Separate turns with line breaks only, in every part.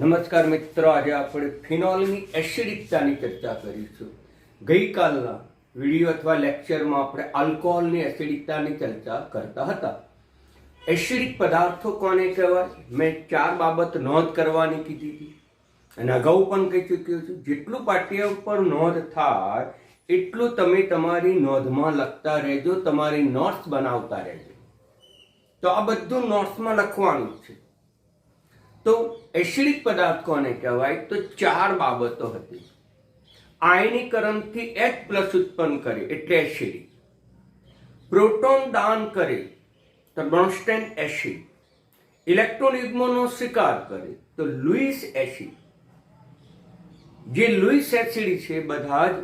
નમસ્કાર મિત્રો, આજે આપણે ફિનોલની એસિડિકતાની ચર્ચા કરીશું. ગઈકાલના વિડીયો અથવા લેક્ચરમાં આપણે આલ્કોહોલની એસિડિકતાની ચર્ચા કરતા હતા. એસિડિક પદાર્થો કોને કહેવાય? મેં 4 બાબત નોંધ કરવાની કીધી હતી અને અગાઉ પણ કહી ચૂક્યો છું. જેટલું પાટિયા ઉપર નોંધ થાય એટલું તમે તમારી નોંધમાં લખતા રહેજો, તમારી નોટ્સ બનાવતા રહેજો. તો આ બધું નોટ્સમાં લખવાનું છે. તો એસિડિક પદાર્થ કોને કહેવાય? તો 4 બાબતો હતી. આયનીકરણથી H+ ઉત્પન્ન કરે એટલે એસિડિક. પ્રોટોન દાન કરે તો બ્રોન્સ્ટેઇન એસિડ. ઇલેક્ટ્રોન યુગ્મનો સ્વીકાર કરે તો લુઈસ એસિડ. જે લુઈસ એસિડ છે બધા જ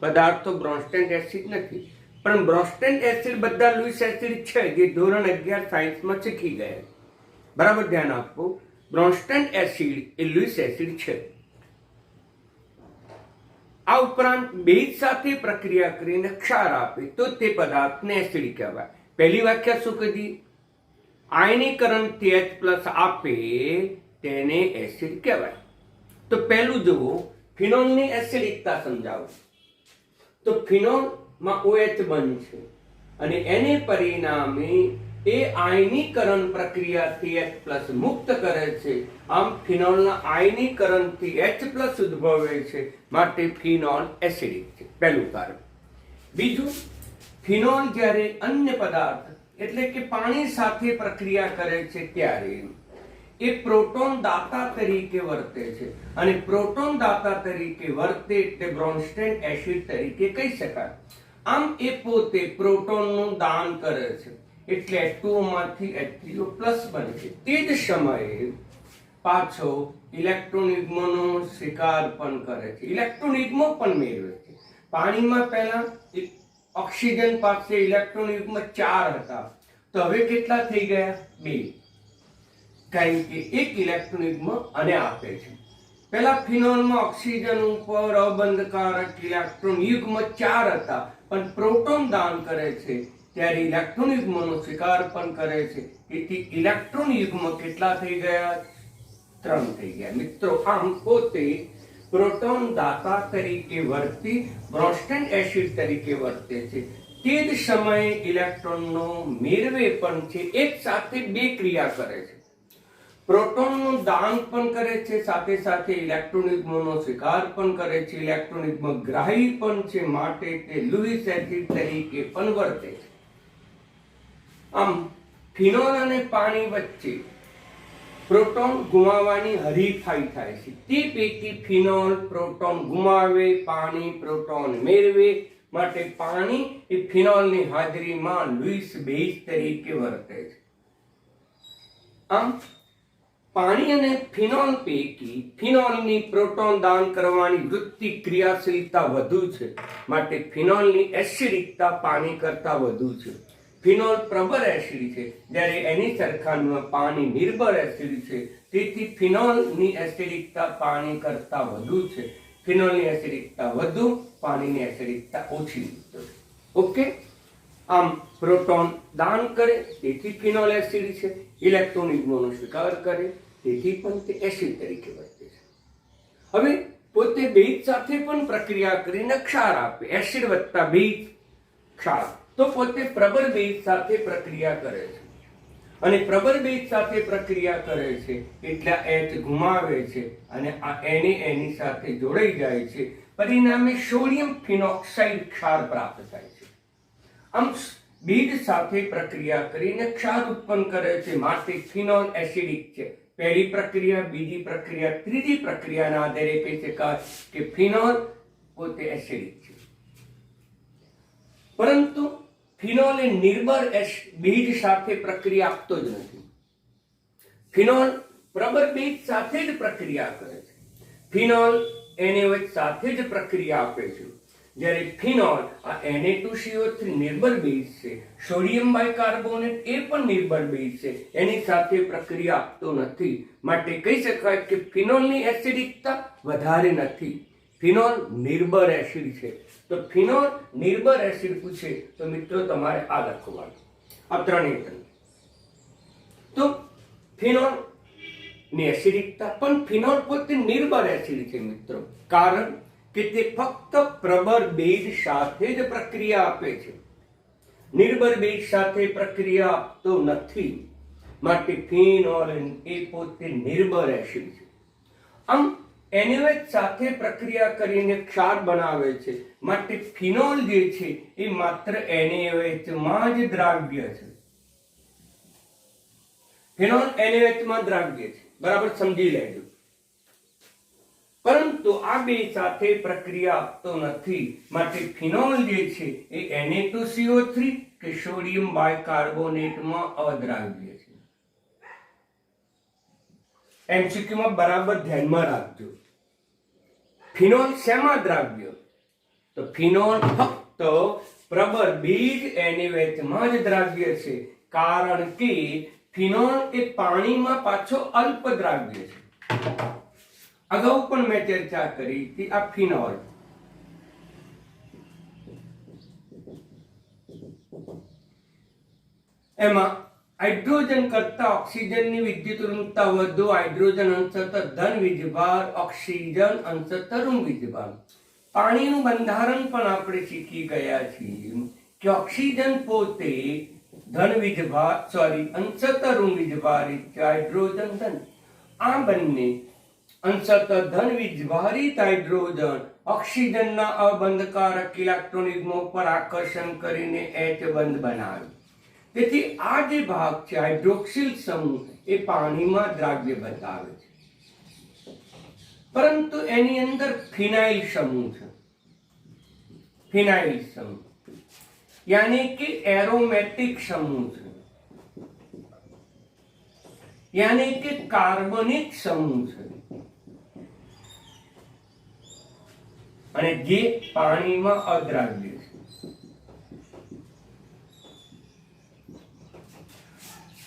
પદાર્થો બ્રોન્સ્ટેઇન એસિડ નથી, પણ બ્રોન્સ્ટેઇન એસિડ બધા લુઈસ એસિડ છે, જે ધોરણ 11 સાયન્સમાં શીખી ગયા. બરાબર ધ્યાન આપવું, બ્રોન્સ્ટેઇન એસિડ એ લુઈસ એસિડ છે. આ ઉપરાંત બેઝ સાથે પ્રક્રિયા કરીને ક્ષાર આપે તો તે પદાર્થને એસિડ કહેવાય. પહેલી વ્યાખ્યા શું કીધી? આયનીકરણથી H+ આપે તેને એસિડ કહેવાય. તો પહેલું જુઓ, ફિનોલની એસિડિકતા સમજાવો. તો ફિનોલમાં OH બનશે અને એને પરિણામે એ આયનીકરણ પ્રક્રિયાથી H+ મુક્ત કરે છે. આમ ફિનોલના આયનીકરણથી H+ ઉદ્ભવે છે, માટે ફિનોલ એસિડિક છે. પહેલું કારણ. બીજું, ફિનોલ જ્યારે અન્ય પદાર્થ એટલે કે પાણી સાથે પ્રક્રિયા કરે છે ત્યારે એ પ્રોટોન દાતા તરીકે વર્તે છે, અને પ્રોટોન દાતા તરીકે વર્તે એટલે બ્રોન્સ્ટેઇન એસિડ તરીકે કહી શકાય. આમ એ પોતે પ્રોટોનનું દાન કરે છે એટલે H2O માંથી H3O+ બને છે. તે જ સમયે પાછો ઇલેક્ટ્રોન યુગ્મનો સ્વીકાર પણ કરે છે, ઇલેક્ટ્રોન યુગ્મ પણ મેળવે છે. પાણીમાં પહેલા ઓક્સિજન પાસે ઇલેક્ટ્રોન યુગ્મ 4 હતા, તો હવે કેટલા થઈ ગયા? 2. કારણ કે એક ઇલેક્ટ્રોન યુગ્મ અને આપે છે. પહેલા ફિનોલમાં ઓક્સિજન ઉપર અબંધકારક ઇલેક્ટ્રોન યુગ્મ 4 હતા, પણ પ્રોટોન દાન કરે છે ત્યારે ઇલેક્ટ્રોન યુગ્મનો સ્વીકાર પણ કરે છે. તેથી ઇલેક્ટ્રોન યુગ્મ કેટલા થઈ ગયા? 3 થઈ ગયા. મિત્રો, આમ પોતે પ્રોટોન દાતા તરીકે વર્તી બ્રોન્સ્ટેઇન એસિડ તરીકે વર્તે છે. તે જ સમયે ઇલેક્ટ્રોનનો મેળવે પણ છે. એક સાથે 2 ક્રિયા કરે છે. પ્રોટોનનું દાન પણ કરે છે, સાથે સાથે ઇલેક્ટ્રોન યુગ્મનો સ્વીકાર પણ કરે છે. ઇલેક્ટ્રોન યુગ્મ ગ્રાહી પણ છે, માટે તે લુઈસ એસિડ તરીકે પણ વર્તે છે. આમ ફિનોલ અને પાણી વચ્ચે પ્રોટોન ગુમાવવાની હરીફાઈ થાય છે. તે પૈકી ફિનોલ પ્રોટોન ગુમાવે, પાણી પ્રોટોન મેળવે, માટે પાણી એ ફિનોલની હાજરીમાં લુઈસ બેઝ તરીકે વર્તે છે. આમ પાણી અને ફિનોલ પૈકી ફિનોલની પ્રોટોન દાન કરવાની વૃત્તિ ક્રિયાશીલતા વધુ છે, માટે ફિનોલની એસિડિકતા પાણી કરતા વધુ છે. ફિનોલ પ્રબળ એસિડ છે, જ્યારે એની સરખામણીમાં પાણી નિર્બળ એસિડ છે. તેથી ફિનોલની એસિડિકતા પાણી કરતા વધુ છે. ફિનોલની એસિડિકતા વધુ, પાણીની એસિડિકતા ઓછી. ઓકે. આમ પ્રોટોન દાન કરે તેથી ફિનોલ એસિડ છે, ઇલેક્ટ્રોન યુગ્મનો સ્વીકાર કરે તેથી પણ તે એસિડ તરીકે વર્તે છે. હવે પોતે બેઝ સાથે પણ પ્રક્રિયા કરીને ક્ષાર આપે. એસિડ વત્તા બેઝ ક્ષાર. તો પોતે પ્રબળ બેઝ સાથે પ્રક્રિયા કરે છે, અને પ્રબળ બેઝ સાથે પ્રક્રિયા કરે છે એટલે H ગુમાવે છે અને આ એની સાથે જોડાઈ જાય છે. પરિણામે સોડિયમ ફિનોક્સાઇડ ક્ષાર પ્રાપ્ત થાય છે. આમ બેઝ સાથે પ્રક્રિયા કરીને ક્ષાર ઉત્પન્ન કરે છે, માટે ફિનોલ એસિડિક છે. પહેલી પ્રક્રિયા, બીજી પ્રક્રિયા, ત્રીજી પ્રક્રિયાના આધારે કહી શકાય કે ફિનોલ પોતે એસિડિક છે. પરંતુ ફિનોલ એ નિર્બળ બેઝ સાથે પ્રક્રિયા આપતો જ નથી. ફિનોલ પ્રબળ બેઝ સાથે જ પ્રક્રિયા કરે છે. ફિનોલ NaOH સાથે જ પ્રક્રિયા આપે છે, જ્યારે ફિનોલ આ Na2CO3 નિર્બળ બેઝ છે. સોડિયમ બાયકાર્બોનેટ એ પણ નિર્બળ બેઝ છે, એની સાથે પ્રક્રિયા આપતો નથી, માટે કહી શકાય કે ફિનોલની એસિડિકતા વધારે નથી. ફિનોલ નિર્બળ એસિડ છે. તો ફિનોલ નિર્બળ એસિડ પૂછે તો મિત્રો તમારે આ લખવાનું, આ 3 તો ફિનોલ ની એસિડિકતા, પણ ફિનોલ પોતે નિર્બળ એસિડ છે મિત્રો, કારણ કે તે ફક્ત પ્રબળ બેઝ સાથે જ પ્રક્રિયા આપે છે, નિર્બળ બેઝ સાથે પ્રક્રિયા આપતો નથી, માટે ફિનોલ એ પોતે નિર્બળ એસિડ છે. આમ NaOH સાથે પ્રક્રિયા કરીને ક્ષાર બનાવે છે, માટે ફિનોલ જે છે એ માત્ર NaOH માં જ દ્રાવ્ય છે. ફિનોલ NaOH માં દ્રાવ્ય છે, બરાબર સમજી લેજો. પરંતુ આ બે સાથે પ્રક્રિયા આપતો નથી, માટે ફિનોલ જે છે એ Na2CO3 કે સોડિયમ બાયકાર્બોનેટમાં અદ્રાવ્ય છે. MCQ માં બરાબર ધ્યાનમાં રાખજો. ફિનોલ શેમાં દ્રાવ્ય? તો ફિનોલ ફક્ત પ્રબળ બેઝ NaOH માં જ દ્રાવ્ય છે, કારણ કે ફિનોલ એ પાણીમાં પાછો અલ્પ દ્રાવ્ય છે. અગાઉ પણ મેં ચર્ચા કરી હતી આ ફિનોલ એમાં હાઇડ્રોજન કરતા ઓક્સિજનની વિદ્યુત ઋણતા વધુ, હાઇડ્રોજન અંશતઃ ધન વીજભાર, ઓક્સિજન અંશતઃ ઋણ વીજભાર. પાણીનું બંધારણ પણ આપણે શીખી ગયા છીએ કે ઓક્સિજન પોતે ધન વીજભાર અંશતઃ ઋણ વીજભારિત હાઇડ્રોજન ધન, આ બંને અંશતઃ ધન વીજભારિત હાઇડ્રોજન ઓક્સિજનના અબંધકારક ઇલેક્ટ્રોન યુગ્મો પર આકર્ષણ કરીને H બંધ બનાવે. તેથી આ જે ભાગ છે હાઇડ્રોક્સિલ સમૂહ એ પાણીમાં દ્રાવ્ય બતાવે છે, પરંતુ એની અંદર ફિનાઇલ સમૂહ છે. ફિનાઇલ સમૂહ यानी कि एरोमेटिक समूह છે, यानी कि कार्बनिक समूह છે, અને જે પાણીમાં અદ્રાવ્ય છે.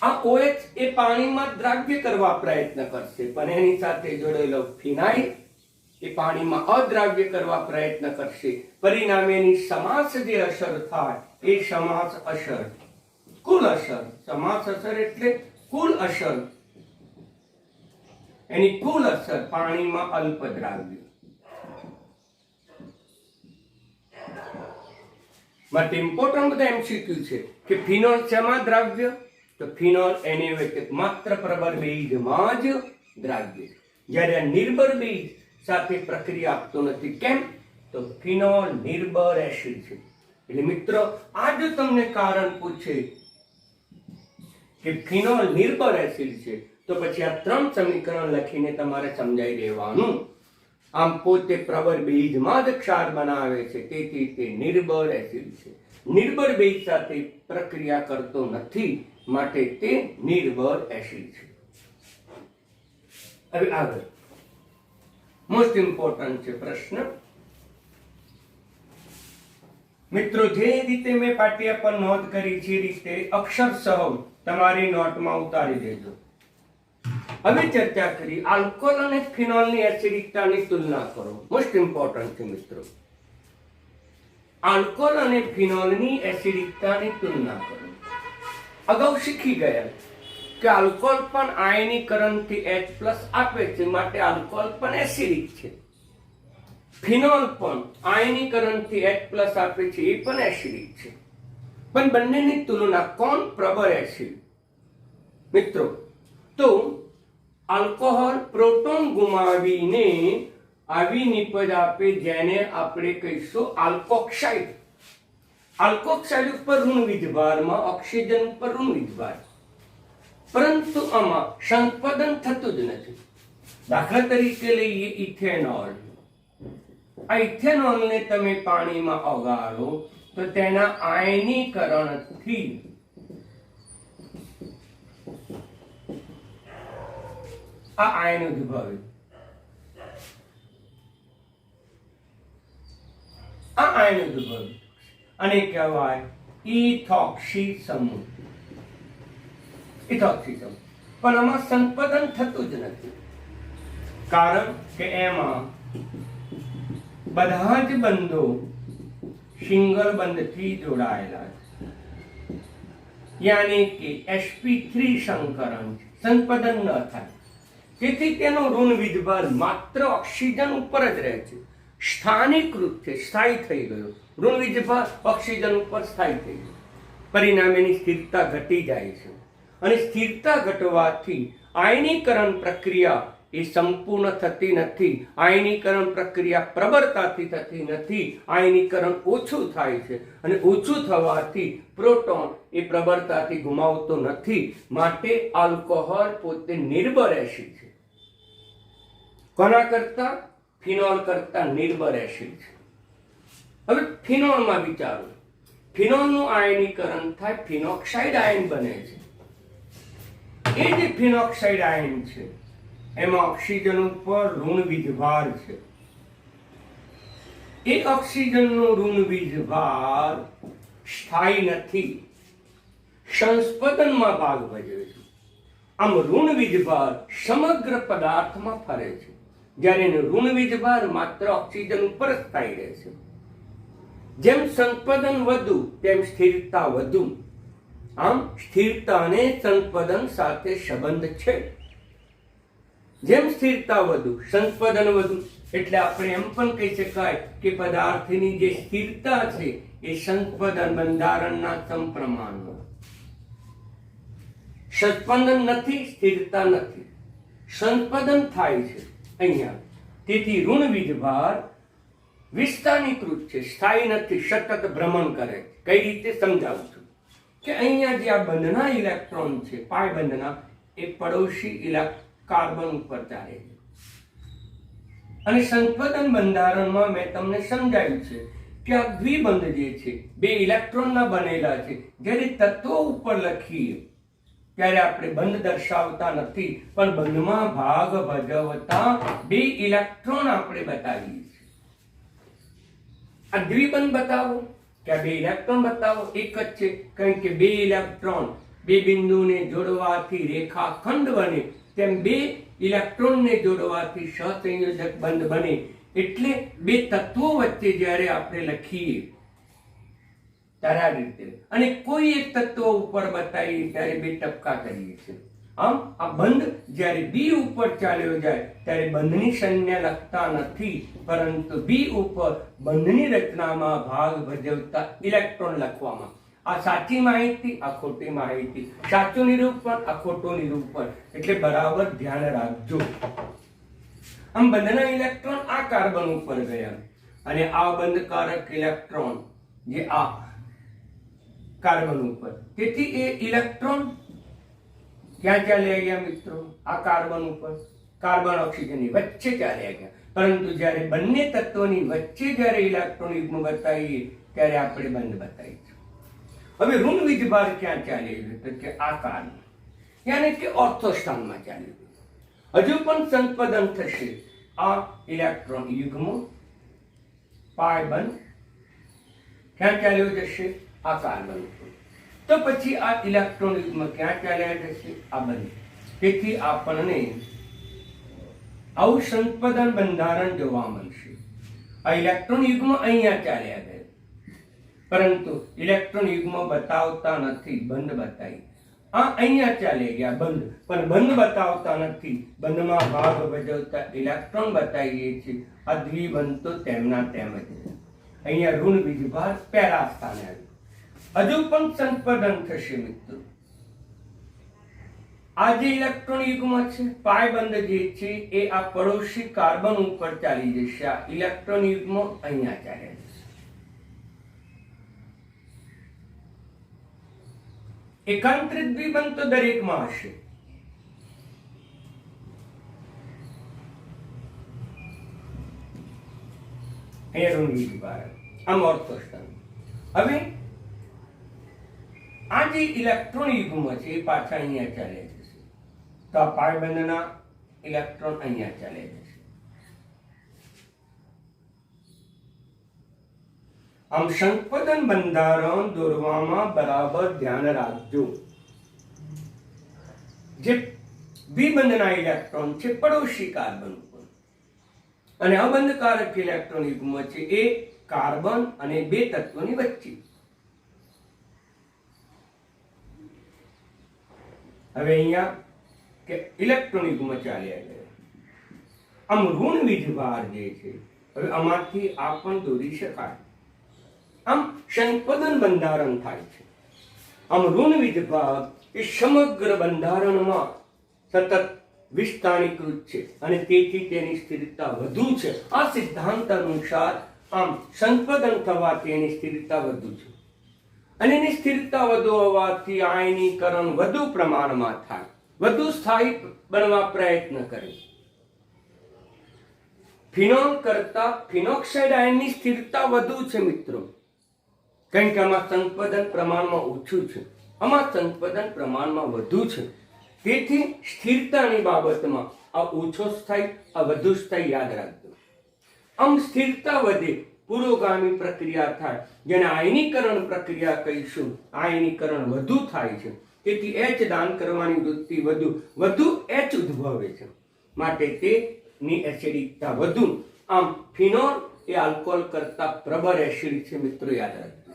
આ OH એ પાણીમાં દ્રાવ્ય કરવા પ્રયત્ન કરશે, પણ એની સાથે જોડેલો ફિનાઇલ એ પાણીમાં અદ્રાવ્ય કરવા પ્રયત્ન કરશે. પરિણામે એની સમાસ જે અસર થાય એ સમાસ અસર, કુલ અસર, સમાસ અસર એટલે કુલ અસર, એની કુલ અસર પાણીમાં અલ્પ દ્રાવ્ય. માટે ઇમ્પોર્ટન્ટ બધા MCQ છે કે ફિનોલ શેમાં દ્રાવ્ય? તો ફિનોલ NaOH માત્ર પ્રબળ બેઝમાં જ દ્રાવ્ય છે, જ્યારે આ નિર્બળ બેઝ સાથે પ્રક્રિયા આપતો નથી. કેમ? તો ફિનોલ નિર્બળ એસિડ છે. એટલે મિત્રો આ જો તમને કારણ પૂછે કે ફિનોલ નિર્બળ એસિડ છે, તો પછી આ ત્રણ સમીકરણ લખીને તમારે સમજાઈ દેવાનું. આમ પોતે પ્રબળ બેઝમાં જ ક્ષાર બનાવે છે, તેથી તે નિર્બળ એસિડ છે. નિર્બળ બેઝ સાથે પ્રક્રિયા કરતો નથી, માટે તે નિર્બળ એસિડ છે. હવે આગળ મોસ્ટ ઇમ્પોર્ટન્ટ છે પ્રશ્ન. મિત્રો જે રીતે મેં પાટિયા પર નોંધ કરી છે રીતે અક્ષરશઃ તમારી નોટમાં ઉતારી દેજો. હવે ચર્ચા કરી આલ્કોહોલ અને ફિનોલની એસિડિકતાની તુલના કરો. મોસ્ટ ઇમ્પોર્ટન્ટ છે મિત્રો. આલ્કોહોલ અને ફિનોલની એસિડિકતાની તુલના કરો. અગાઉ શીખી ગયા કે આલ્કોહોલ પણ આયનીકરણથી H+ આપે છે, માટે આલ્કોહોલ પણ એસિડિક છે. ફિનોલ પણ આયનીકરણથી H+ આપે છે, એ પણ એસિડિક છે. પણ બંનેની તુલના કોણ પ્રબળ એસિડ? મિત્રો તો આલ્કોહોલ પ્રોટોન ગુમાવીને આવી નિપજ આપે, જેને આપણે કહીશું આલ્કોક્સાઇડ. આલ્કોક્સાઇડ ઉપર ઋણ વીજભારમાં, ઓક્સિજન ઉપર ઋણ વીજભાર, પરંતુ આમાં સંપાદન થતું જ નથી. દાખલા તરીકે લઈએ ઇથેનોલ. આ ઇથેનોલને તમે પાણીમાં ઓગાળો તો તેના આયનીકરણથી આ આયન ઉદ્ભવે. આ આયન ઉદ્ભવે અને કહેવાય ઇથોક્સી સમૂહ. ઇથોક્સી સમૂહ. પણ આમાં સંપાદન થતું જ નથી, કારણ કે એમાં બધા જ બંધો સિંગલ બંધથી જોડાયેલા છે, યાની કે sp3 સંકરણ છે, સંપાદન ન થાય. તેથી તેનો ઋણ વીજભાર માત્ર ઓક્સિજન ઉપર જ રહે છે, સ્થાનીકૃત છે, સ્થાયી થઈ ગયો. ઋણ વીજભાર ઓક્સિજન ઉપર સ્થાયી થઈ ગયો. પરિણામે એની સ્થિરતા ઘટી જાય છે અને સ્થિરતા ઘટવાથી આયનીકરણ પ્રક્રિયા એ સંપૂર્ણ થતી નથી. આયનીકરણ પ્રક્રિયા પ્રબળતાથી થતી નથી. આયનીકરણ ઓછું થાય છે અને ઓછું થવાથી પ્રોટોન એ પ્રબળતાથી ગુમાવતો નથી. માટે આલ્કોહોલ પોતે નિર્બળ એસિડ છે. કોના કરતા? ફિનોલ કરતા નિર્બળ એસિડ છે. હવે ફિનોલમાં વિચારો, ફિનોલનું આયનીકરણ થાય, ફિનોક્સાઇડ આયન બને છે. એ જે ફિનોક્સાઇડ આયન છે એમાં ઓક્સિજન ઉપર ઋણ વીજભાર છે. એ ઓક્સિજનનો ઋણ વીજભાર સ્થાયી નથી, સંસ્પદનમાં ભાગ ભજવે છે. આમ ઋણ વીજભાર સમગ્ર પદાર્થમાં ફરે છે, જ્યારે ઋણ વીજભાર માત્ર ઓક્સિજન ઉપર જ સ્થાયી રહે છે. જેમ સંસ્પદન વધુ તેમ સ્થિરતા વધુ. આમ સ્થિરતા અને સંસ્પદન સાથે સંબંધ છે. જેમ સ્થિરતા વધુ, સંસ્પદન વધુ, એટલે આપણે એમ પણ કહી શકાય કે પદાર્થની જે સ્થિરતા છે એ સંસ્પદન બંધારણના સમપ્રમાણમાં. સંસ્પંદન નથી, સ્થિરતા નથી, સંસ્પદન થાય છે અહીંયા. તેથી ઋણ વીજભાર વિસ્થાનીકૃત છે, સ્થાયી નથી, સતત ભ્રમણ કરે. કઈ રીતે સમજાવું છું કે અહીંયા જે આ બંધના ઇલેક્ટ્રોન છે, પાય બંધના, એ પડોશી કાર્બન ઉપર ચાલે છે. અને સંસ્પદન બંધારણમાં મેં તમને સમજાવ્યું છે કે આ દ્વિબંધ જે છે બે ઇલેક્ટ્રોનના બનેલા છે. જ્યારે તત્વો ઉપર લખીએ ત્યારે આપણે બંધ દર્શાવતા નથી, પણ બંધમાં ભાગ ભજવતા બે ઇલેક્ટ્રોન આપણે બતાવીએ છીએ. આ દ્વિબંધ બતાવો કે આ બે ઇલેક્ટ્રોન બતાવો, એક જ છે. કારણ કે બે ઇલેક્ટ્રોન બે બિંદુને જોડવાથી રેખાખંડ બને, તેમ બે ઇલેક્ટ્રોનને જોડવાથી સહસંયોજક બંધ બને. એટલે બે તત્વો વચ્ચે જ્યારે આપણે લખીએ ત્યારે આ રીતે, અને કોઈ એક તત્વ ઉપર બતાવીએ ત્યારે બે ટપકા કરીએ છીએ. આમ આ બંધ જ્યારે બી ઉપર ચાલ્યો જાય ત્યારે બંધની સંજ્ઞા લખતા નથી, પરંતુ બી ઉપર બંધની રચનામાં ભાગ ભજવતા ઇલેક્ટ્રોન લખવામાં. આ સાચી માહિતી, આ ખોટી માહિતી, સાચું નિરૂપણ, આ ખોટું નિરૂપણ. એટલે બરાબર ધ્યાન રાખજો. આમ બંધના ઇલેક્ટ્રોન આ કાર્બન ઉપર ગયા અને આ બંધકારક ઇલેક્ટ્રોન જે આ કાર્બન ઉપર. તેથી એ ઇલેક્ટ્રોન ક્યાં ચાલ્યા ગયા મિત્રો? આ કાર્બન ઉપર. કાર્બન ઓક્સિજનની વચ્ચે ચાલ્યા ગયા. પરંતુ જ્યારે બંને તત્વોની વચ્ચે જ્યારે ઇલેક્ટ્રોન યુગ્મ બતાવીએ ત્યારે આપણે બંધ બતાવીએ. હવે ઋણ વીજભાર ક્યાં ચાલી ગયું? તો કે આ કાર્બન, યાની કે ઓર્થો સ્થાનમાં ચાલી ગયું. હજુ પણ સંસ્પદન થશે. આ ઇલેક્ટ્રોન યુગ્મ પાય બંધ ક્યાં ચાલ્યો જશે? આ કાર્બન ઉપર. તો પછી આ ઇલેક્ટ્રોન યુગ્મ ક્યાં ચાલ્યા જશે? આ બંધ. તેથી આપણને આવું સંસ્પદન બંધારણ જોવા મળશે. આ ઇલેક્ટ્રોન યુગ્મ અહીંયા ચાલ્યા ગયા, પરંતુ ઇલેક્ટ્રોન યુગ્મ બતાવતા નથી, બંધ બતાવી. આ અહીંયા ચાલ્યા ગયા બંધ, પણ બંધ બતાવતા નથી. બંધમાં ભાગ ભજવતા ઇલેક્ટ્રોન બતાવીએ છીએ. આ દ્વિબંધ તો તેમના તેમ જ. અહીંયા ઋણ વીજભાર પહેલા સ્થાને આવ્યું. હજુ પણ સંસ્પદન થશે મિત્રો. આ જે ઇલેક્ટ્રોન યુગ્મ છે, પાય બંધ જે છે, એ આ પડોશી કાર્બન ઉપર ચાલી જશે. આ ઇલેક્ટ્રોન યુગ્મ અહીંયા ચાલ્યા જશે. એકાંતરિત દ્વિબંધ તો દરેકમાં હશે. અહીંયા ઋણ વીજભાર, આમ ઓર્થો સ્થાન. હવે આ જે ઇલેક્ટ્રોન યુગ્મ છે એ પાછા અહીંયા ચાલ્યા જશે. તો આ પાય બંધના ઇલેક્ટ્રોન અહીંયા ચાલ્યા જશે. આમ સંસ્પદન બંધારણ દોરવામાં બરાબર ધ્યાન રાખજો. જે દ્વિબંધના ઇલેક્ટ્રોન છે પડોશી કાર્બન ઉપર, અને અબંધકારક ઇલેક્ટ્રોન યુગ્મ છે એ કાર્બન અને બે તત્વોની વચ્ચે. હવે અહીંયા કે ઇલેક્ટ્રોન યુગ્મ ચાલ્યા ગયા. આમ ઋણ વીજભાર જે છે હવે આમાંથી આ પણ દોરી શકાય. આમ સંપદન બંધારણ થાય છે. આમ ઋણ વીજભાર એ સમગ્ર બંધારણમાં સતત વિસ્તારીકૃત છે અને તેથી તેની સ્થિરતા વધુ છે. આ સિદ્ધાંત અનુસાર આમ સંપદન થવાથી એની સ્થિરતા વધુ છે અને એની સ્થિરતા વધુ હોવાથી આયનીકરણ વધુ પ્રમાણમાં થાય, વધુ સ્થાયી બનવા પ્રયત્ન કરે. ફિનોલ કરતા ફિનોક્સાઇડ આયનની સ્થિરતા વધુ છે મિત્રો, કારણ કે આમાં સંપદન પ્રમાણમાં ઓછું છે, આમાં સંપદન પ્રમાણમાં વધુ છે. તેથી સ્થિરતાની બાબતમાં આ ઓછો સ્થાયી, આ વધુ સ્થાયી યાદ રાખજો. આમ સ્થિરતા વધે, પુરોગામી પ્રક્રિયા થાય, જેને આયનીકરણ પ્રક્રિયા કહીશું. આયનીકરણ વધુ થાય છે, તેથી એચ દાન કરવાની વૃત્તિ વધુ એચ ઉદ્ભવે છે, માટે તેની એસિડિકતા વધુ. આમ ફિનોલ એ આલ્કોહોલ કરતા પ્રબળ એસિડ છે મિત્રો, યાદ રાખજો.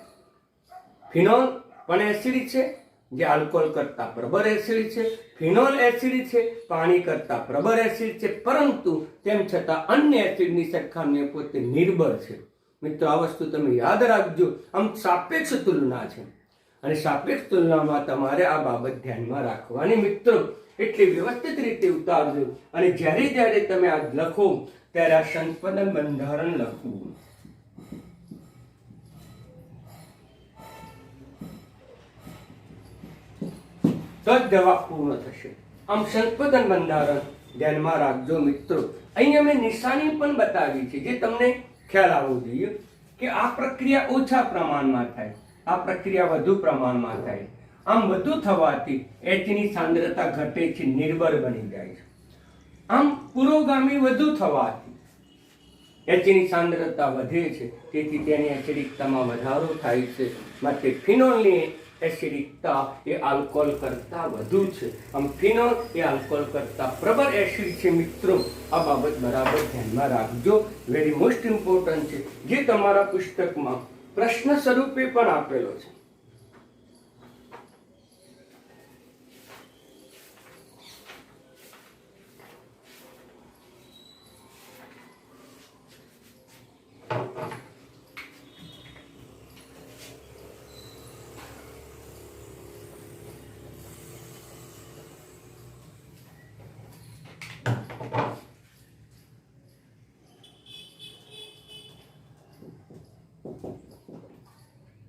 ફિનોલ પણ એસિડ છે જે આલ્કોહોલ કરતા પ્રબળ એસિડ છે. ફિનોલ એસિડ છે, પાણી કરતા પ્રબળ એસિડ છે, પરંતુ તેમ છતાં અન્ય એસિડની સરખામણીએ પોતે નિર્બળ છે. મિત્રો આ વસ્તુ તમે યાદ રાખજો. આમ સાપેક્ષ તુલના છે અને સાપેક્ષ તુલનામાં તમારે આ બાબત ધ્યાનમાં રાખવાની મિત્રો. એટલે વ્યવસ્થિત રીતે ઉતારજો અને જ્યારે તમે આ લખો ત્યારે આ સંપદન બંધારણ લખવું. તો જ જવાબ પૂર્ણ થશે. આમ સંપદન બંધારણ ધ્યાનમાં રાખજો મિત્રો. અહીંયા મેં નિશાની પણ બતાવી છે, જે તમને ખ્યાલ આવવો જોઈએ કે આ પ્રક્રિયા ઓછા પ્રમાણમાં થાય, આ પ્રક્રિયા વધુ પ્રમાણમાં થાય. આમ વધુ થવાથી એચની સાંદ્રતા ઘટે છે, નિર્બળ બની જાય છે. આમ પુરોગામી વધુ થવાથી એચની સાંદ્રતા વધે છે, તેથી તેની એસિડિકતામાં વધારો થાય છે. માટે ફિનોલની એસિડિકતા એ આલ્કોહોલ કરતા વધુ છે. આમ ફિનોલ એ આલ્કોહોલ કરતા પ્રબળ એસિડ છે મિત્રો. આ બાબત બરાબર ધ્યાનમાં રાખજો, વેરી મોસ્ટ ઇમ્પોર્ટન્ટ છે, જે તમારા પુસ્તકમાં પ્રશ્ન સ્વરૂપે પણ આપેલો છે.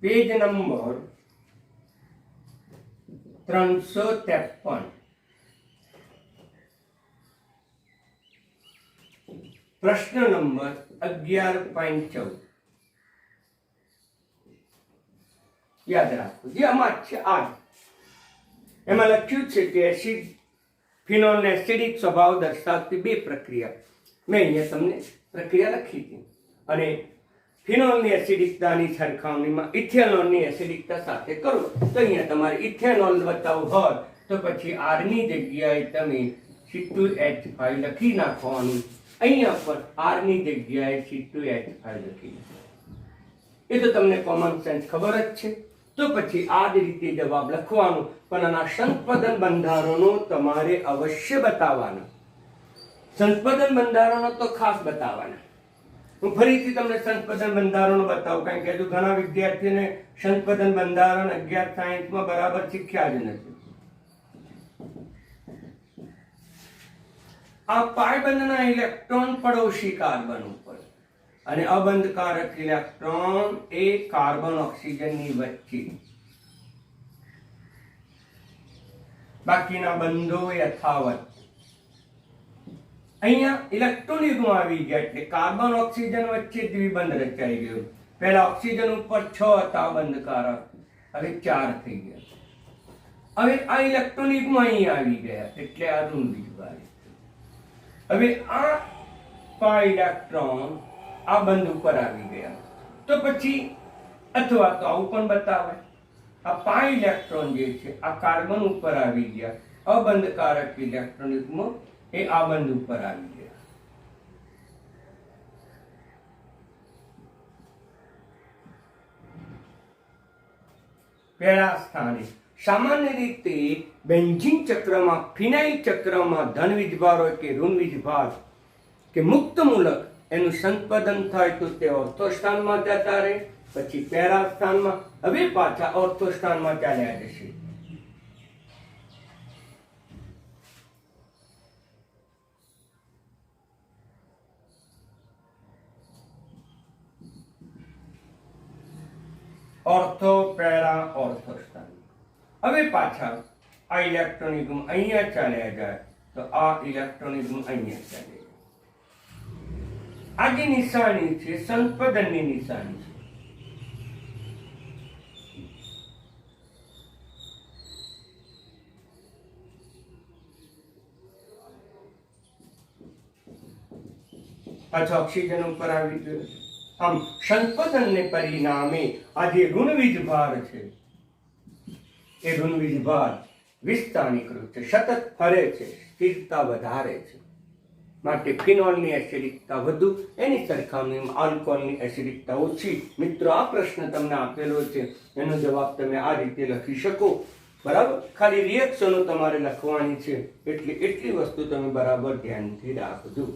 પેજ નંબર 353, પ્રશ્ન નંબર 11.14 યાદ રાખો. જે આમાં છે એમાં લખ્યું છે કે એસિડ ફિનોલને એસિડિક સ્વભાવ દર્શાવતી બે પ્રક્રિયા. મેં અહીંયા તમને પ્રક્રિયા લખી હતી અને ફિનોલની એસિડિકતાની સરખામણીમાં ઇથેનોલની એસિડિકતા સાથે કરો તો અહીંયા તમારે ઇથેનોલ બતાવવું હોય તો પછી આરની જગ્યાએ તમે C2H5 લખી નાખવાનું. અહીંયા પણ આરની જગ્યાએ C2H5 લખી નાખવાનું. એ તો તમને કોમન સેન્સ ખબર જ છે. તો પછી આ જ રીતે જવાબ લખવાનો, પણ આના સંપદન બંધારણો તમારે અવશ્ય બતાવવાના. સંપદન બંધારણો તો ખાસ બતાવવાના. હું ફરીથી તમને સંપદન બંધારણો બતાવું, કારણ કે હજુ ઘણા વિદ્યાર્થીઓને સંપદન બંધારણ 11 સાયન્સમાં બરાબર શીખ્યા જ નથી. આ પાયબંધના ઇલેક્ટ્રોન પડોશી કાર્બન ઉપર અને અબંધકારક ઇલેક્ટ્રોન એ કાર્બન ઓક્સિજનની વચ્ચે, બાકીના બંધો યથાવત. અહીંયા ઇલેક્ટ્રોન યુગ્મ આવી ગયા એટલે કાર્બન ઓક્સિજન વચ્ચે દ્વિબંધ રચાઈ ગયો. પહેલા ઓક્સિજન ઉપર 6 હતા બંધકારક, હવે 4 થઈ ગયા. હવે આ ઇલેક્ટ્રોન યુગ્મ અહીં આવી ગયા એટલે આ ઋણ વીજભાર. હવે આ પાય ઇલેક્ટ્રોન આ બંધ ઉપર આવી ગયા તો પછી અથવા તો આવું પણ બતાવે. આ પાય ઇલેક્ટ્રોન જે છે આ કાર્બન ઉપર આવી ગયા, અબંધકારક ઇલેક્ટ્રોન યુગ્મ એ આ બંધ ઉપર આવી ગયા. પહેલા સ્થાને સામાન્ય રીતે બેન્ઝીન ચક્રમાં, ફિનાઇલ ચક્રમાં ધન વીજભાર હોય કે ઋણ વીજભાર કે મુક્ત મૂલક એનું સંપાદન થાય તો તે ઓર્થો સ્થાનમાં જતા રહે, પછી પેરા સ્થાનમાં, હવે પાછા ઓર્થો સ્થાનમાં ચાલ્યા જશે. ઓર્થો, પેરા, ઓર્થો સ્થાન. હવે પાછા આ ઇલેક્ટ્રોન યુગ્મ અહીંયા ચાલ્યા જાય તો આ ઇલેક્ટ્રોન યુગ્મ અહીંયા ચાલે જાય. આ જે નિશાની છે સંપાદનની નિશાની છે. પાછો ઓક્સિજન ઉપર આવી ગયો. આમ સંપાદનને પરિણામે આ જે ઋણ વીજભાર છે એ ઋણ વીજભાર વિસ્થાનીકૃત છે, સતત ફરે છે, સ્થિરતા વધારે છે. માટે ફિનોલની એસિડિકતા વધુ, એની સરખામણીમાં આલ્કોહોલની એસિડિકતા ઓછી. મિત્રો, આ પ્રશ્ન તમને આપેલો છે, એનો જવાબ તમે આ રીતે લખી શકો. બરાબર, ખાલી રિએક્શનો તમારે લખવાની છે, એટલી વસ્તુ તમે બરાબર ધ્યાનથી રાખજો.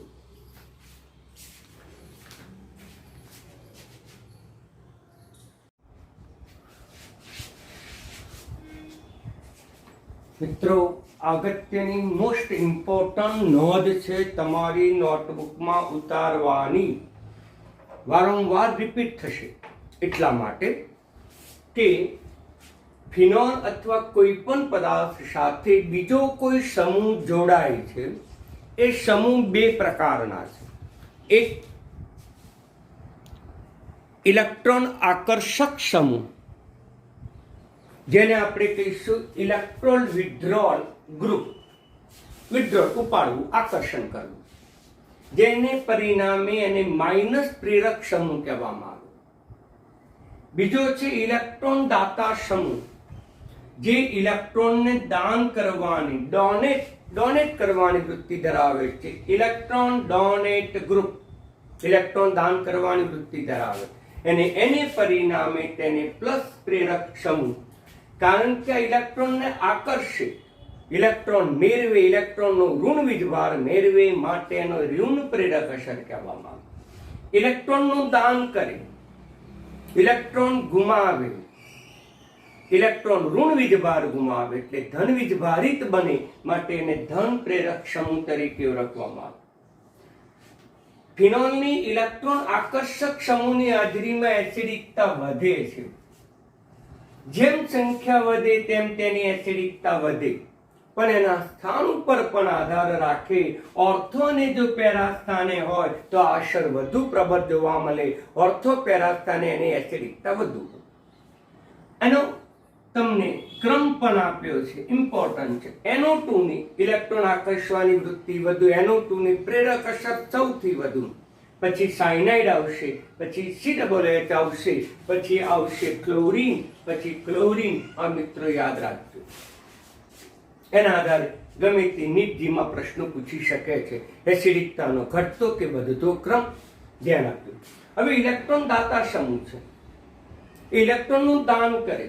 મિત્રો, અગત્યની મોસ્ટ ઇમ્પોર્ટન્ટ નોંધ છે તમારી નોટબુકમાં ઉતારવાની, વારંવાર રિપીટ થશે એટલા માટે કે ફિનોલ અથવા કોઈ પણ પદાર્થ સાથે બીજો કોઈ સમૂહ જોડાય છે. એ સમૂહ બે પ્રકારના છે. એક ઇલેક્ટ્રોન આકર્ષક સમૂહ, જેને આપણે કહીશું ઇલેક્ટ્રોન વિથડ્રોઅલ ગ્રુપ. વિથડ્રોલ ઉપાડવું, આકર્ષણ કરવું, જેને પરિણામે એને માઇનસ પ્રેરક સમૂહ કહેવામાં આવે. બીજો છે ઇલેક્ટ્રોન દાતા સમૂહ, જે ઇલેક્ટ્રોનને દાન કરવાની, ડોનેટ કરવાની વૃત્તિ ધરાવે છે. ઇલેક્ટ્રોન ડોનેટ ગ્રુપ, ઇલેક્ટ્રોન દાન કરવાની વૃત્તિ ધરાવે, એને પરિણામે તેને પ્લસ પ્રેરક સમૂહ, કારણ કે ઇલેક્ટ્રોનને આકર્ષે, ઇલેક્ટ્રોન મેળવે, ઇલેક્ટ્રોનનો ઋણ વીજભાર મેળવે, માટેનો ઋણ પ્રેરક અસર કહેવામાં આવે. ઇલેક્ટ્રોનનું દાન કરે, ઇલેક્ટ્રોન ગુમાવે, ઇલેક્ટ્રોન ઋણ વીજભાર ગુમાવે એટલે ધન વીજભારિત બને, માટે એને ધન પ્રેરક સમૂહ તરીકે ઓળખવામાં આવે. ફિનોલની ઇલેક્ટ્રોન આકર્ષક સમૂહની હાજરીમાં એસિડિકતા વધે છે. જેમ સંખ્યા વધે તેમ તેની એસિડિકતા વધે, પણ એના સ્થાન ઉપર પણ આધાર રાખે. ઓર્થો અને જો પેરા સ્થાને હોય તો આ અસર વધુ પ્રબળ જોવા મળે. ઓર્થો પેરા સ્થાને એની એસિડિકતા વધુ. એનો તમને ક્રમ પણ આપ્યો છે, ઇમ્પોર્ટન્ટ છે. NO2 ની ઇલેક્ટ્રોન આકર્ષવાની વૃત્તિ વધુ, NO2 ની પ્રેરક અસર સૌથી વધુ, પછી સાયનાઇડ આવશે, પછી COOH આવશે, પછી આવશે ક્લોરીન, પછી ક્લોરીન. આ મિત્રો યાદ રાખજો, એના આધારે ગમે તે નીટજીમાં પ્રશ્નો પૂછી શકે છે. એસિડિકતાનો ઘટતો કે વધતો ક્રમ ધ્યાન આપજો. હવે ઇલેક્ટ્રોન દાતા સમૂહ છે, ઇલેક્ટ્રોનનું દાન કરે,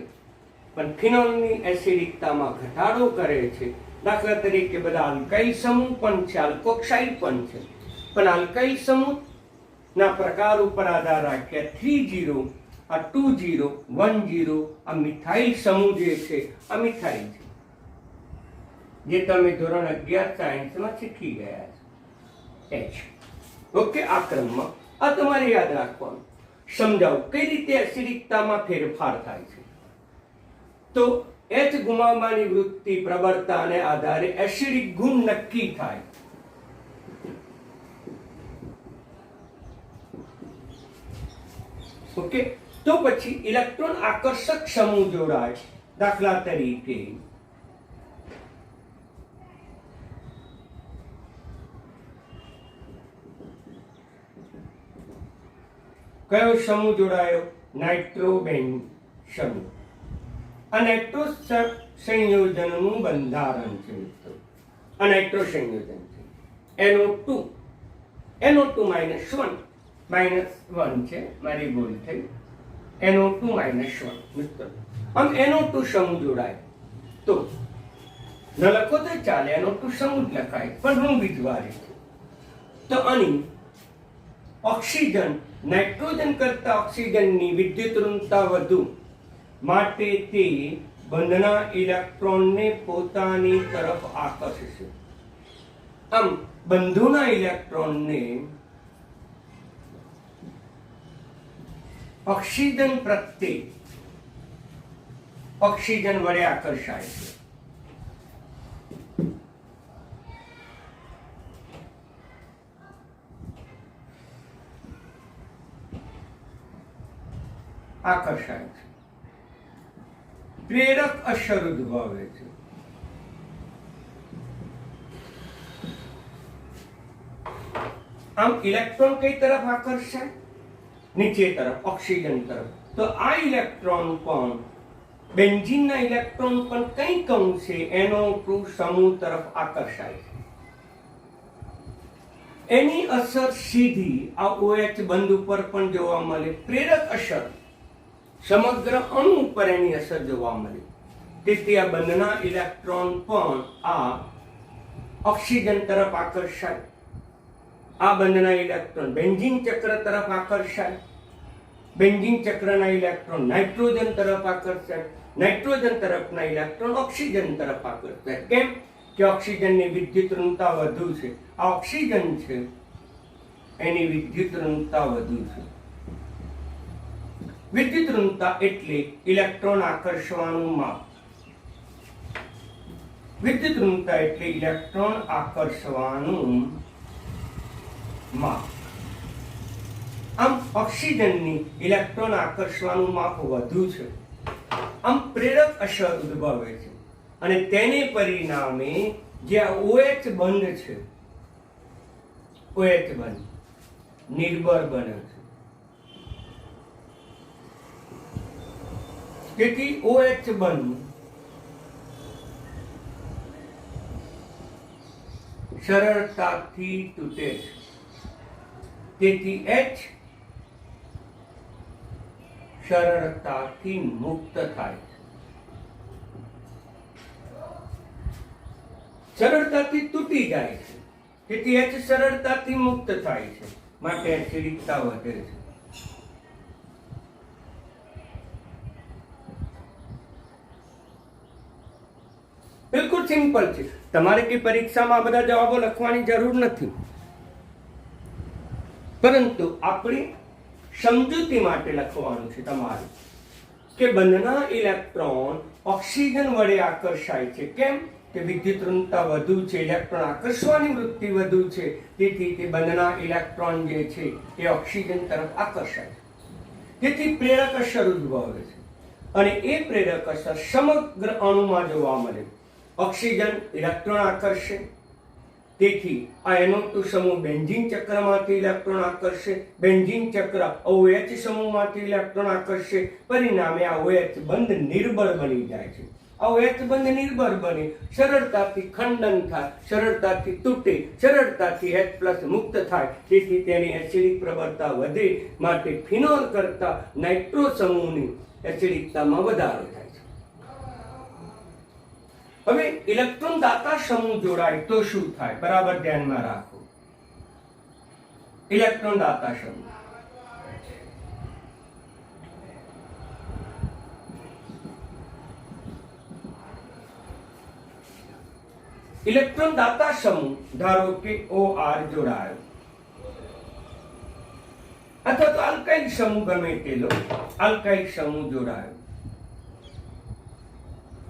પણ ફિનોલની એસિડિકતામાં ઘટાડો કરે છે. દાખલા તરીકે બધા આલ્કાઇલ સમૂહ પણ છે, આલ્કોક્સાઇડ પણ છે, પણ આલ્કાઇલ સમૂહ ના પ્રકાર ઉપર આધાર રાખ્યા 3 આ 2 1 આ મિથાઇલ સમૂહ જે છે, આ મિથાઇલ છે, જે તમે ધોરણ 11 સાયન્સમાં શીખી ગયા છો. ઓકે, આ ક્રમમાં આ તમારે યાદ રાખવાનું. સમજાવું કઈ રીતે એસિડિકતામાં ફેરફાર થાય છે. તો H ગુમાવવાની વૃત્તિ પ્રબળતાને આધારે એસિડિક ગુણ નક્કી થાય. ઓકે, તો પછી ઇલેક્ટ્રોન આકર્ષક સમૂહ જોડાય. દાખલા તરીકે કયો સમૂહ જોડાયો? નાઇટ્રોબેન સમૂહ. આ નાઇટ્રો સંયોજનનું બંધારણ છે મિત્રો. આ નાઇટ્રો સંયોજન છે. NO2 -1 છે, મારી ભૂલ થઈ. NO2 -1 મિત્રો. આમ NO2 સમૂહ જોડાય. તો ન લખો તો ચાલે, એનો તો સમૂહ જ લખાય, પણ હું બીજવારી તો અહીં ઓક્સિજન નાઇટ્રોજન કરતા ઓક્સિજનની વિદ્યુત ઋણતા વધુ, માટે તે બંધના ઇલેક્ટ્રોનને પોતાની તરફ આકર્ષશે. આમ બંધુના ઇલેક્ટ્રોનને ઓક્સિજન પ્રત્યે ઓક્સિજન વડે આકર્ષાય છે. આકર્ષાય છે, પ્રેરક અસર ઉદ્ભવે છે. આમ ઇલેક્ટ્રોન કઈ તરફ આકર્ષાય? નીચે તરફ, ઓક્સિજન તરફ. તો આ ઇલેક્ટ્રોન પણ બેન્ઝીનના ઇલેક્ટ્રોન પણ કંઈક અંશે NO2 સમૂહ તરફ આકર્ષાય છે. એની અસર સીધી આ OH બંધ ઉપર પણ જોવા મળે. પ્રેરક અસર સમગ્ર અણુ ઉપર એની અસર જોવા મળે. તેથી આ બંધના ઇલેક્ટ્રોન પણ આ ઓક્સિજન તરફ આકર્ષાય. આ બંધના ઇલેક્ટ્રોન બેન્ઝીન ચક્ર તરફ આકર્ષાય. બેન્ઝીન ચક્રના ઇલેક્ટ્રોન નાઇટ્રોજન તરફ આકર્ષાય. નાઇટ્રોજન તરફના ઇલેક્ટ્રોન ઓક્સિજન તરફ આકર્ષાય. કેમ કે ઓક્સિજનની વિદ્યુત ઋણતા વધુ છે. આ ઓક્સિજન છે, એની વિદ્યુત ઋણતા વધુ છે. વિદ્યુત ઋણતા એટલે ઇલેક્ટ્રોન આકર્ષવાનું માપ. વિદ્યુત ઋણતા એટલે ઇલેક્ટ્રોન આકર્ષવાનું માપ. આમ ઓક્સિજનની ઇલેક્ટ્રોન આકર્ષવાનું માપ વધુ છે. આમ પ્રેરક અસર ઉદ્ભવે છે અને તેને પરિણામે જે OH બંધ છે, OH બંધ નિર્બળ બને છે. તેથી OH બંધ સરળતાથી તૂટે છે. તેથી H સરળતાથી મુક્ત થાય છે. સરળતાથી તૂટી જાય છે. તેથી H સરળતાથી મુક્ત થાય છે, માટે એસિડિકતા વધે છે. બિલકુલ સિમ્પલ છે. તમારે કે પરીક્ષામાં આ બધા જવાબો લખવાની જરૂર નથી, પરંતુ આપણી સમજૂતી માટે લખવાનું છે તમારે કે બંધના ઇલેક્ટ્રોન ઓક્સિજન વડે આકર્ષાય છે. કેમ કે વિદ્યુત ઋણતા વધુ છે, ઇલેક્ટ્રોન આકર્ષવાની વૃત્તિ વધુ છે. તેથી તે બંધના ઇલેક્ટ્રોન જે છે એ ઓક્સિજન તરફ આકર્ષાય છે. તેથી પ્રેરક અસર ઉદ્ભવે છે અને એ પ્રેરક અસર સમગ્ર અણુમાં જોવા મળે. ઓક્સિજન ઇલેક્ટ્રોન આકર્ષે, તેથી આ NO2 સમૂહ બેન્ઝીન ચક્રમાંથી ઇલેક્ટ્રોન આકર્ષે. બેન્ઝીન ચક્ર OH સમૂહમાંથી ઇલેક્ટ્રોન આકર્ષે. પરિણામે આ OH બંધ નિર્બળ બની જાય છે. આ OH બંધ નિર્બળ બને, સરળતાથી ખંડન થાય, સરળતાથી તૂટે, સરળતાથી H+ મુક્ત થાય. તેથી તેની એસિડિક પ્રબળતા વધે, માટે ફિનોલ કરતા નાઇટ્રો સમૂહની એસિડિકતામાં વધારો થાય છે. હવે ઇલેક્ટ્રોન દાતા સમૂહ જોડાય તો શું થાય? બરાબર ધ્યાનમાં રાખો. ઇલેક્ટ્રોન દાતા સમૂહ ઇલેક્ટ્રોન દાતા સમૂહ ધારો કે OR જોડાયો, અથવા તો આલ્કાઇલ સમૂહ ગમે તે લો, આલ્કાઇલ સમૂહ જોડાયો.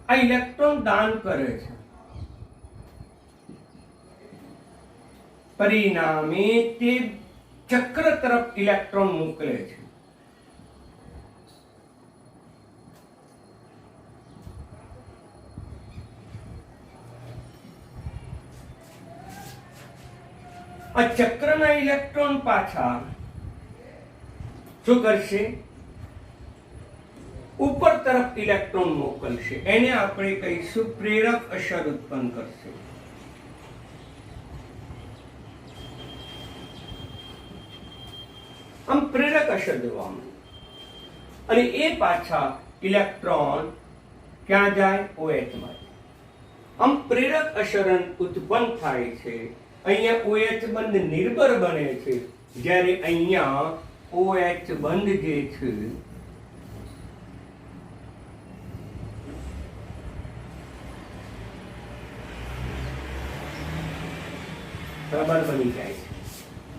આ ઇલેક્ટ્રોન દાન કરે છે. પરિણામે તે ચક્ર તરફ ઇલેક્ટ્રોન મોકલે છે. આ ચક્રના ઇલેક્ટ્રોન પાછા શું કરશે? ઉપર તરફ ઇલેક્ટ્રોન મોકલશે. એને આપણે કહીશું પ્રેરક અસર ઉત્પન્ન કરશે. આમ પ્રેરક અસર જોવા મળે અને એ પાછા ઇલેક્ટ્રોન ક્યાં જાય? OH માં. આમ પ્રેરક અસર ઉત્પન્ન થાય છે. અહીંયા OH બંધ નિર્ભર બને છે, જ્યારે અહીંયા OH બંધ જે છે પ્રબળ બની જાય છે.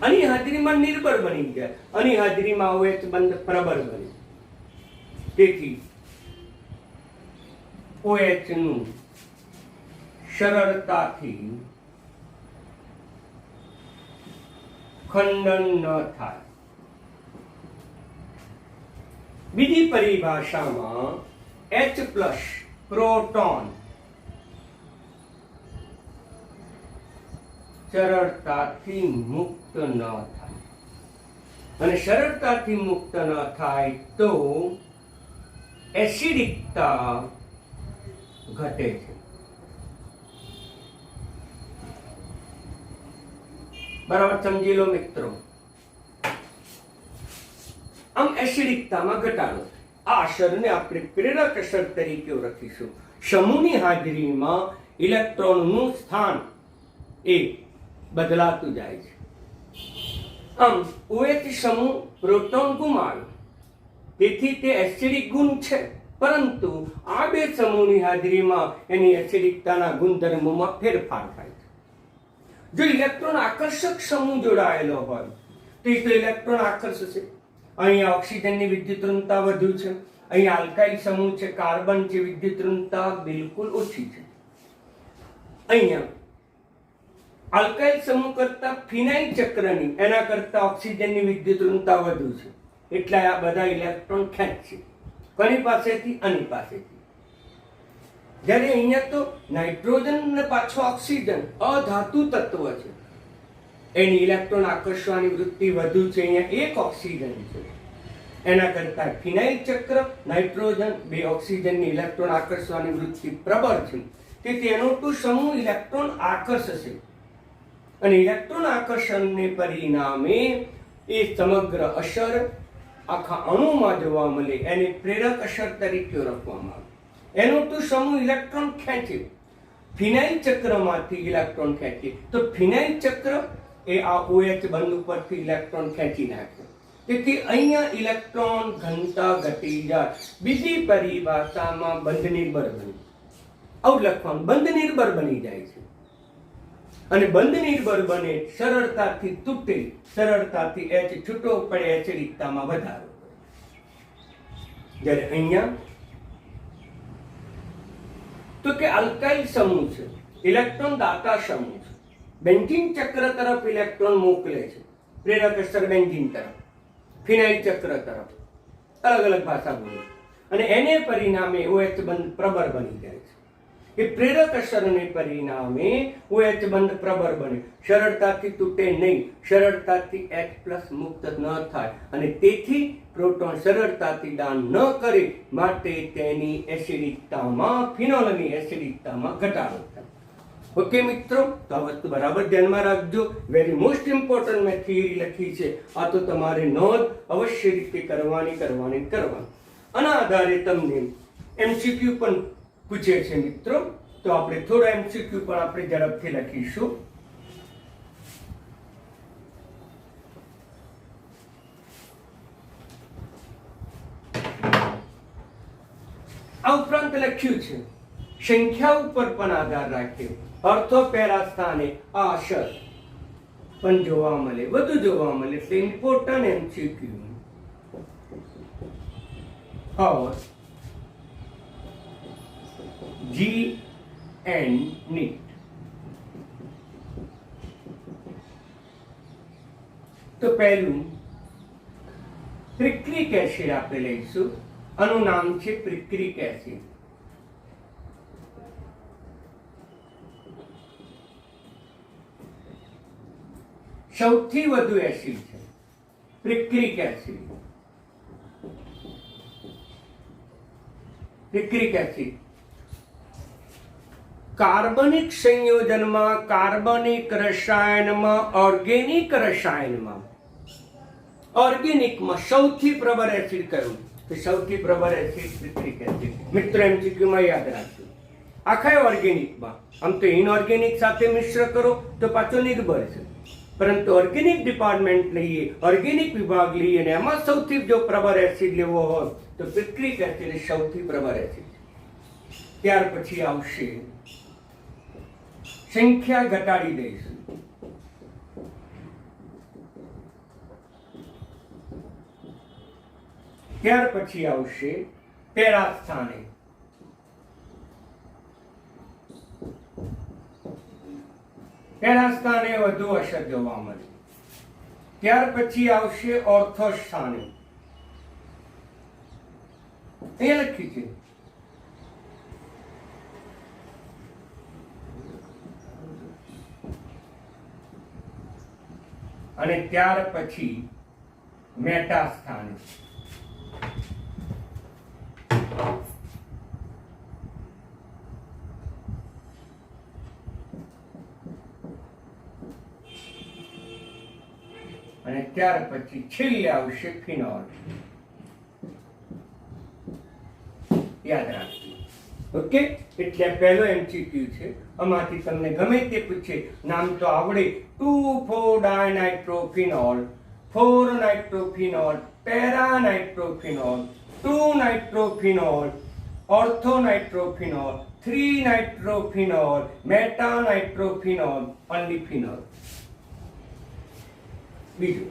આની હાજરીમાં નિર્ભર બની જાય, આની હાજરીમાં OH બંધ પ્રબળ બને. તેથી OH નું સરળતાથી ખંડન ન થાય. બીજી પરિભાષામાં H+ પ્રોટોન સરળતાથી મુક્ત ન થાય, અને સરળતાથી મુક્ત ન થાય તો એસિડિકતા ઘટે છે. બરાબર સમજી લો મિત્રો. આમ એસિડિકતામાં ઘટાડો. આ અસરને આપણે પ્રેરક અસર તરીકે ઓળખીશું. સમૂહની હાજરીમાં ઇલેક્ટ્રોનનું સ્થાન એ બદલાતું જાય છે. આમ OH સમૂહ પ્રોટોન ગુમાવે, તેથી તે એસિડિક ગુણ છે, પરંતુ આ બે સમૂહની હાજરીમાં એની એસિડિકતાના ગુણધર્મોમાં ફેરફાર થાય છે. જો ઇલેક્ટ્રોન આકર્ષક સમૂહ જોડાયેલો હોય તો એ તો ઇલેક્ટ્રોન આકર્ષશે. અહીંયા ઓક્સિજનની વિદ્યુતઋણતા વધુ છે, અહીંયા આલ્કાઇલ સમૂહ છે, કાર્બન છે, વિદ્યુતઋણતા બિલકુલ ઓછી છે. અહીંયા આલ્કાઇલ સમૂહ કરતા ફિનાઇલ ચક્રની એના કરતા ઓક્સિજનની વિદ્યુતઋણતા વધુ છે, એટલે આ બધા ઇલેક્ટ્રોન ખેંચશે. કોની પાસેથી? આની પાસેથી. જ્યારે અહીંયા તો નાઇટ્રોજન અને પાછો ઓક્સિજન અધાતુ તત્વ છે, એની ઇલેક્ટ્રોન આકર્ષવાની વૃત્તિ વધુ છે. અહીંયા એક ઓક્સિજન છે, એના કરતા ફિનાઇલ ચક્ર, નાઇટ્રોજન, બે ઓક્સિજનની ઇલેક્ટ્રોન આકર્ષવાની વૃત્તિ પ્રબળ છે, તેથી એનો તો સમૂહ ઇલેક્ટ્રોન આકર્ષશે, અને ઇલેક્ટ્રોન આકર્ષણને પરિણામે એ સમગ્ર અસર આખા અણુમાં જોવા મળે, એને પ્રેરક અસર તરીકે ઓળખવામાં આવે. એનો તો સમૂહ ઇલેક્ટ્રોન ખેંચે, ફિનાઇલ ચક્રમાંથી ઇલેક્ટ્રોન ખેંચે, તો ફિનાઇલ ચક્ર એ આ OH બંધ ઉપરથી ઇલેક્ટ્રોન ખેંચી નાખે, તેથી અહીંયા ઇલેક્ટ્રોન ઘનતા ઘટી જાય. બીજી પરિભાષામાં બંધ નિર્ભર બને. આવું લખવાનું, બંધ નિર્ભર બની જાય છે. અને બંધ નિર્ભર બને, સરળતાથી તૂટે, સરળતાથી H છૂટો પડે, એસિડિકતામાં વધારો. જ્યારે અહીંયા તો કે આલ્કાઇલ સમૂહ છે, ઇલેક્ટ્રોન દાતા સમૂહ છે, બેન્ઝીન ચક્ર તરફ ઇલેક્ટ્રોન મોકલે છે, પ્રેરક અસર બેન્ઝીન તરફ, ફિનાઇલ ચક્ર તરફ, અલગ અલગ ભાષા બોલે, અને એને પરિણામે OH બંધ પ્રબળ બની જાય છે. એ પ્રેરક અસરને પરિણામે OH બંધ પ્રબળ બને, સરળતાથી તૂટે નહીં, સરળતાથી H+ મુક્ત ન થાય, અને તેથી પ્રોટોન સરળતાથી દાન ન કરે, માટે તેની એસિડિકતામાં, ફિનોલની એસિડિકતામાં ઘટાડો થાય. ઓકે મિત્રો, તો આ વસ્તુ બરાબર ધ્યાનમાં રાખજો. વેરી મોસ્ટ ઇમ્પોર્ટન્ટ મેં થિયરી લખી છે, આ તો તમારે નોંધ અવશ્ય રીતે કરવાની. આના આધારે તમને MCQ પણ પૂછે છે મિત્રો, તો આપણે થોડા MCQ પણ આપણે ઝડપથી લખીશું. આ ઉપરાંત લખ્યું છે, સંખ્યા ઉપર પણ આધાર રાખ્યો, ઓર્થોપેરા સ્થાને આ અસર પણ જોવા મળે, વધુ જોવા મળે, એટલે ઇમ્પોર્ટન્ટ MCQ. और G and NEAT. તો પહેલું પ્રિક્લિક એસિડ આપણે લઈશું. આનું નામ છે પ્રિક્લિક એસિડ. સૌથી વધુ એસિડ છે પ્રિક્લિક એસિડ. પ્રિક્લિક એસિડ કાર્બનિક સંયોજનમાં, કાર્બનિક રસાયણમાં, ઓર્ગેનિકમાં સૌથી પ્રબળ એસિડ કયું? તો સૌથી પ્રબળ એસિડ પ્રિક્લિક એસિડ. મિત્રો MCQ માં યાદ રાખજો. આખા ઓર્ગેનિકમાં આમ તો ઇનઓર્ગેનિક સાથે મિશ્ર કરો તો પાછો નિર્ભર છે, પરંતુ ઓર્ગેનિક ડિપાર્ટમેન્ટ લઈએ, ઓર્ગેનિક વિભાગ લઈએ અને એમાં સૌથી જો પ્રબર એસિડ લેવો હોય તો પિટ્રિક એસિડ સૌથી પ્રબર એસિડ. ત્યાર પછી આવશે સંખ્યા ઘટાડી દઈશું. ત્યાર પછી આવશે પેરા સ્થાને. પેરા સ્થાને વધુ અસર જોવા મળે. ત્યાર પછી આવશે ઓર્થો સ્થાને. એ લખી છે. અને ત્યાર પછી મેટા સ્થાને. અને ત્યાર પછી છેલ્લે આવશે ફિનોલ. યાદ રાખજો. ઓકે, એટલે પહેલો એમસીક્યુ છે. આમાંથી તમને ગમે તે પૂછે, નામ તો આવડે. 2,4-diNitrophenol, 4-nitrophenol, para-nitrophenol, 2-nitrophenol, ortho-nitrophenol, 3-nitrophenol, meta-nitrophenol, only phenol. બીજું